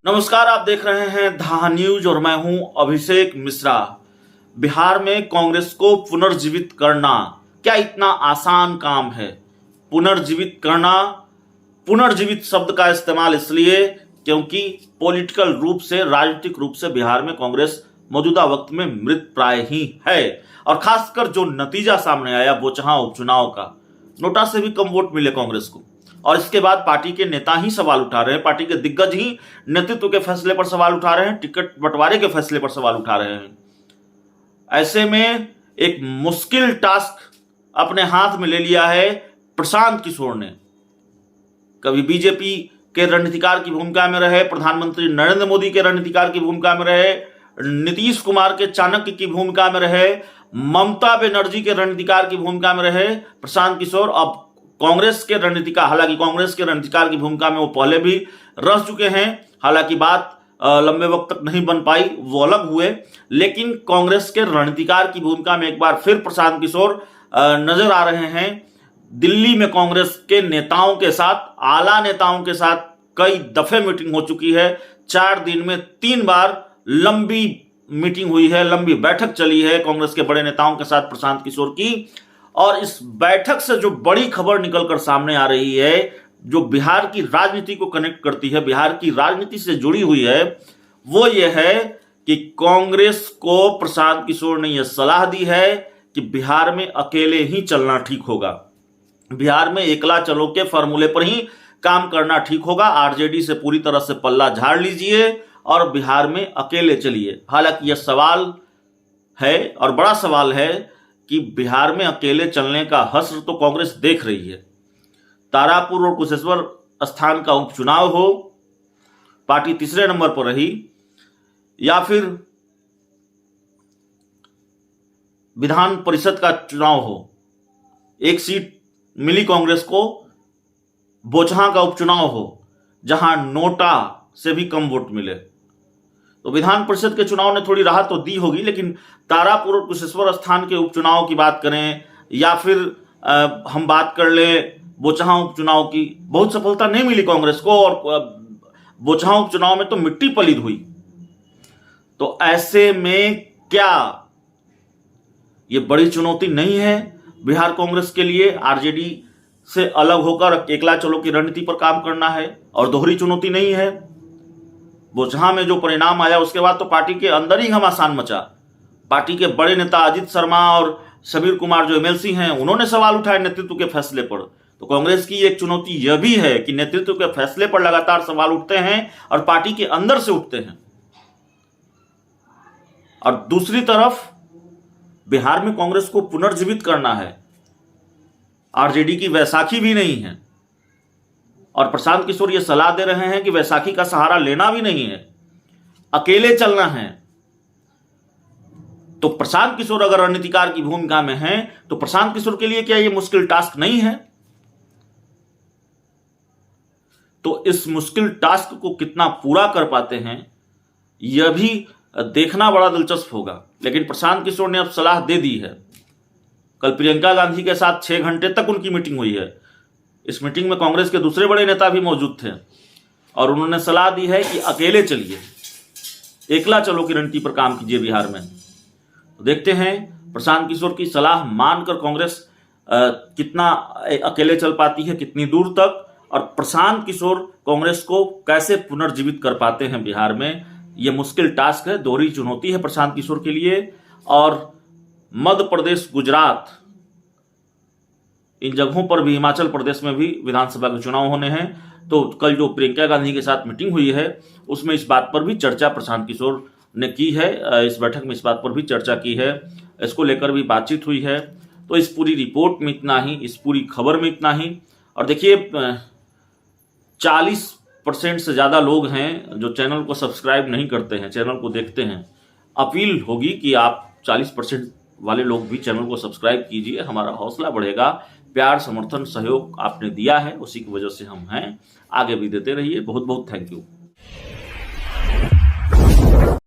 नमस्कार, आप देख रहे हैं धा न्यूज और मैं हूं अभिषेक मिश्रा। बिहार में कांग्रेस को पुनर्जीवित करना क्या इतना आसान काम है? पुनर्जीवित करना, पुनर्जीवित शब्द का इस्तेमाल इसलिए क्योंकि पॉलिटिकल रूप से, राजनीतिक रूप से बिहार में कांग्रेस मौजूदा वक्त में मृत प्राय ही है। और खासकर जो नतीजा सामने आया बोचहां उपचुनाव का, नोटा से भी कम वोट मिले कांग्रेस को, और इसके बाद पार्टी के नेता ही सवाल उठा रहे हैं, पार्टी के दिग्गज ही नेतृत्व के फैसले पर सवाल उठा रहे हैं, टिकट बंटवारे के फैसले पर सवाल उठा रहे हैं। ऐसे में एक मुश्किल टास्क अपने हाथ में ले लिया है प्रशांत किशोर ने। कभी बीजेपी के रणनीतिकार की भूमिका में रहे, प्रधानमंत्री नरेंद्र मोदी के रणनीतिकार की भूमिका में रहे, नीतीश कुमार के चाणक्य की भूमिका में रहे, ममता बनर्जी के रणनीतिकार की भूमिका में रहे प्रशांत किशोर। अब कांग्रेस के रणनीतिकार, हालांकि कांग्रेस के रणनीतिकार की भूमिका में वो पहले भी रह चुके हैं, हालांकि बात लंबे वक्त तक नहीं बन पाई, वो अलग हुए, लेकिन कांग्रेस के रणनीतिकार की भूमिका में एक बार फिर प्रशांत किशोर नजर आ रहे हैं। दिल्ली में कांग्रेस के नेताओं के साथ, आला नेताओं के साथ कई दफे मीटिंग हो चुकी है। 4 दिन में 3 बार लंबी मीटिंग हुई है, लंबी बैठक चली है कांग्रेस के बड़े नेताओं के साथ प्रशांत किशोर की। और इस बैठक से जो बड़ी खबर निकलकर सामने आ रही है, जो बिहार की राजनीति को कनेक्ट करती है, बिहार की राजनीति से जुड़ी हुई है, वो ये है कि कांग्रेस को प्रशांत किशोर ने यह सलाह दी है कि बिहार में अकेले ही चलना ठीक होगा, बिहार में एकला चलो के फॉर्मूले पर ही काम करना ठीक होगा। आरजेडी से पूरी तरह से पल्ला झाड़ लीजिए और बिहार में अकेले चलिए। हालांकि यह सवाल है और बड़ा सवाल है कि बिहार में अकेले चलने का हश्र तो कांग्रेस देख रही है। तारापुर और कुशेश्वर स्थान का उपचुनाव हो, पार्टी तीसरे नंबर पर रही, या फिर विधान परिषद का चुनाव हो, एक सीट मिली कांग्रेस को, बोचहां का उपचुनाव हो जहां नोटा से भी कम वोट मिले, तो विधान परिषद के चुनाव ने थोड़ी राहत तो दी होगी, लेकिन तारापुर और कुशेश्वर स्थान के उपचुनाव की बात करें या फिर हम बात कर ले बोचहां उपचुनाव की, बहुत सफलता नहीं मिली कांग्रेस को, और बोचहां उपचुनाव में तो मिट्टी पलीद हुई। तो ऐसे में क्या ये बड़ी चुनौती नहीं है बिहार कांग्रेस के लिए? आरजेडी से अलग होकर एकला चलो की रणनीति पर काम करना है, और दोहरी चुनौती नहीं है। बोचहां में जो परिणाम आया उसके बाद तो पार्टी के अंदर ही घमासान मचा। पार्टी के बड़े नेता अजित शर्मा और समीर कुमार जो एमएलसी हैं, उन्होंने सवाल उठाए नेतृत्व के फैसले पर। तो कांग्रेस की एक चुनौती यह भी है कि नेतृत्व के फैसले पर लगातार सवाल उठते हैं और पार्टी के अंदर से उठते हैं। और दूसरी तरफ बिहार में कांग्रेस को पुनर्जीवित करना है। आरजेडी की वैसाखी भी नहीं है, और प्रशांत किशोर ये सलाह दे रहे हैं कि वैसाखी का सहारा लेना भी नहीं है, अकेले चलना है। तो प्रशांत किशोर अगर रणनीतिकार की भूमिका में हैं, तो प्रशांत किशोर के लिए क्या यह मुश्किल टास्क नहीं है? तो इस मुश्किल टास्क को कितना पूरा कर पाते हैं, यह भी देखना बड़ा दिलचस्प होगा। लेकिन प्रशांत किशोर ने अब सलाह दे दी है। कल प्रियंका गांधी के साथ 6 घंटे तक उनकी मीटिंग हुई है। इस मीटिंग में कांग्रेस के दूसरे बड़े नेता भी मौजूद थे, और उन्होंने सलाह दी है कि अकेले चलिए, एकला चलो की रणनीति पर काम कीजिए बिहार में। तो देखते हैं प्रशांत किशोर की सलाह मानकर कांग्रेस कितना अकेले चल पाती है, कितनी दूर तक, और प्रशांत किशोर कांग्रेस को कैसे पुनर्जीवित कर पाते हैं बिहार में। यह मुश्किल टास्क है, दोहरी चुनौती है प्रशांत किशोर के लिए। और मध्य प्रदेश, गुजरात, इन जगहों पर भी, हिमाचल प्रदेश में भी विधानसभा के चुनाव होने हैं। तो कल जो प्रियंका गांधी के साथ मीटिंग हुई है, उसमें इस बात पर भी चर्चा प्रशांत किशोर ने की है। इस बैठक में इस बात पर भी चर्चा की है, इसको लेकर भी बातचीत हुई है। तो इस पूरी रिपोर्ट में इतना ही, इस पूरी खबर में इतना ही। और देखिए, 40% से ज़्यादा लोग हैं जो चैनल को सब्सक्राइब नहीं करते हैं, चैनल को देखते हैं। अपील होगी कि आप 40% वाले लोग भी चैनल को सब्सक्राइब कीजिए, हमारा हौसला बढ़ेगा। प्यार, समर्थन, सहयोग आपने दिया है, उसी की वजह से हम हैं, आगे भी देते रहिए। बहुत बहुत थैंक यू।